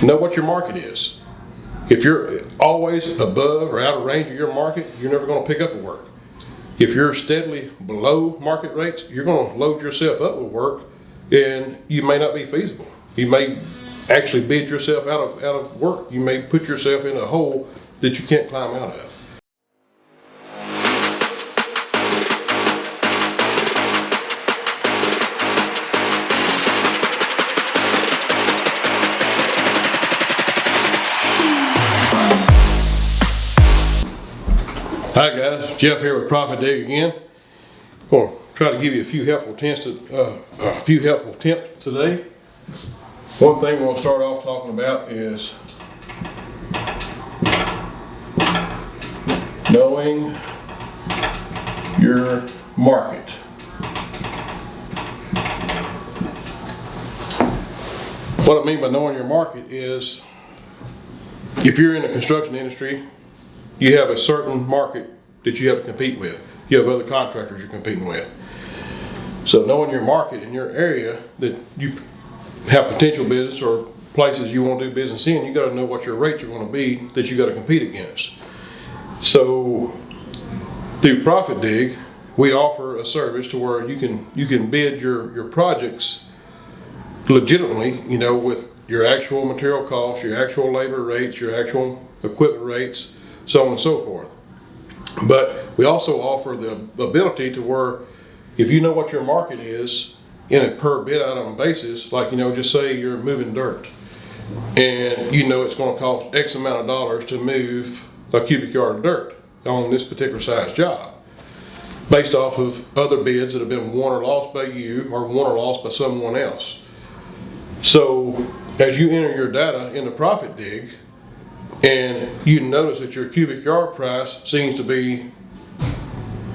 Know what your market is. If you're always above or out of range of your market, you're never going to pick up with work. If you're steadily below market rates, you're going to load yourself up with work, and you may not be feasible. You may actually bid yourself out of work. You may put yourself in a hole that you can't climb out of. Hi guys, Jeff here with ProfitDig again. I'm going to try to give you a few helpful tips today. One thing we'll start off talking about is knowing your market. What I mean by knowing your market is, if you're in the construction industry, you have a certain market that you have to compete with. You have other contractors you're competing with. So knowing your market in your area that you have potential business or places you want to do business in, you got to know what your rates are going to be that you got to compete against. So through ProfitDig, we offer a service to where you can bid your projects legitimately, with your actual material costs, your actual labor rates, your actual equipment rates, so on and so forth. But we also offer the ability to where, if you know what your market is in a per bid item basis, like just say you're moving dirt, and it's going to cost X amount of dollars to move a cubic yard of dirt on this particular size job, based off of other bids that have been won or lost by you or won or lost by someone else. So as you enter your data into ProfitDig, and you notice that your cubic yard price seems to be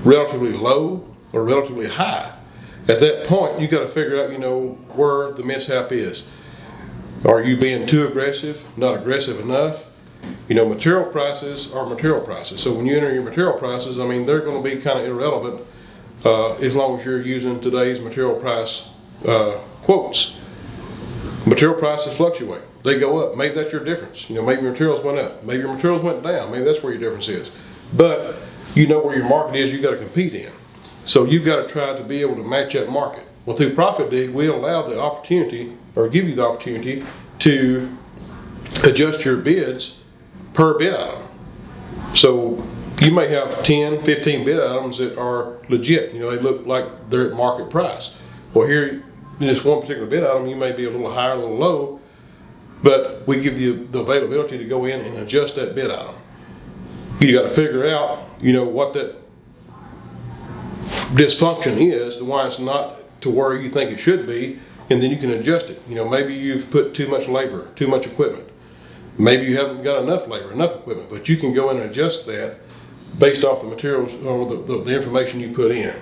relatively low or relatively high, at that point you got to figure out where the mishap is. Are you being too aggressive, not aggressive enough? Material prices are material prices. So when you enter your material prices, they're going to be kind of irrelevant as long as you're using today's material price quotes. Material prices fluctuate. They go up. Maybe that's your difference. Maybe your materials went up. Maybe your materials went down. Maybe that's where your difference is. But where your market is, you got to compete in. So you've got to try to be able to match that market. Well, through ProfitDig, we allow the opportunity, or give you the opportunity, to adjust your bids per bid item. So you may have 10, 15 bid items that are legit. They look like they're at market price. Well, here in this one particular bid item, you may be a little higher, a little low, but we give you the availability to go in and adjust that bid item. You got to figure out, what that dysfunction is, why it's not to where you think it should be, and then you can adjust it. Maybe you've put too much labor, too much equipment. Maybe you haven't got enough labor, enough equipment, but you can go in and adjust that based off the materials or the information you put in.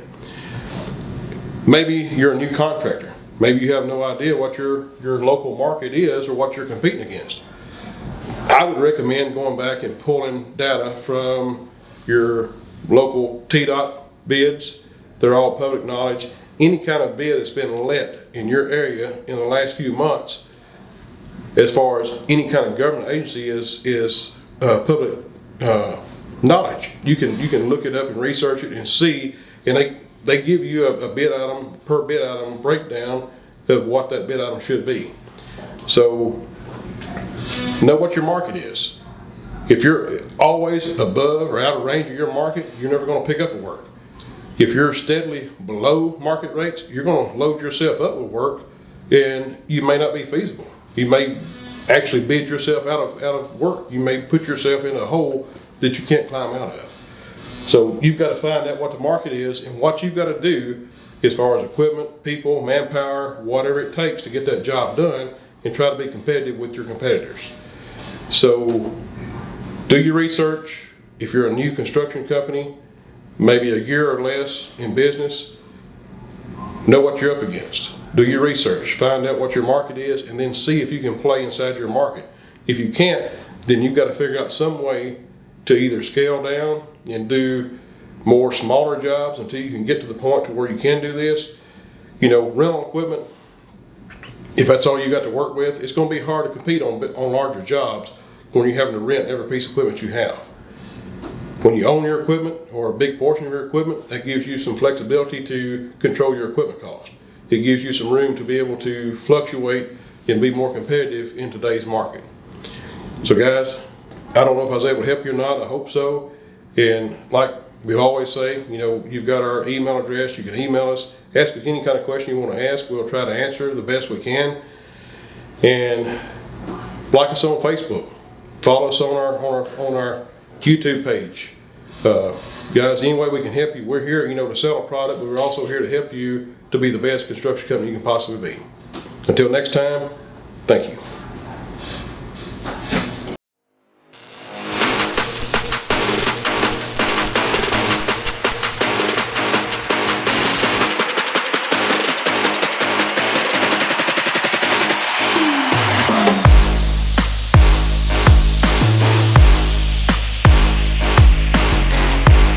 Maybe you're a new contractor. Maybe you have no idea what your local market is or what you're competing against. I would recommend going back and pulling data from your local TDOT bids. They're all public knowledge. Any kind of bid that's been let in your area in the last few months, as far as any kind of government agency is public knowledge. You can look it up and research it and see, and they give you a bid item, per bid item breakdown of what that bid item should be. So know what your market is. If you're always above or out of range of your market, you're never going to pick up with work. If you're steadily below market rates, you're going to load yourself up with work, and you may not be feasible. You may actually bid yourself out of work. You may put yourself in a hole that you can't climb out of. So you've got to find out what the market is and what you've got to do as far as equipment, people, manpower, whatever it takes to get that job done, and try to be competitive with your competitors. So do your research. If you're a new construction company, maybe a year or less in business, know what you're up against. Do your research, find out what your market is, and then see if you can play inside your market. If you can't, then you've got to figure out some way to either scale down and do more smaller jobs until you can get to the point to where you can do this. Rental equipment, if that's all you got to work with, it's going to be hard to compete on larger jobs when you're having to rent every piece of equipment you have. When you own your equipment, or a big portion of your equipment, that gives you some flexibility to control your equipment cost. It gives you some room to be able to fluctuate and be more competitive in today's market. So guys, I don't know if I was able to help you or not. I hope so. And like we always say, you know, you've got our email address. You can email us, ask us any kind of question you want to ask. We'll try to answer the best we can. And like us on Facebook. Follow us on our YouTube page. Guys, any way we can help you, we're here, you know, to sell a product, but we're also here to help you to be the best construction company you can possibly be. Until next time, thank you.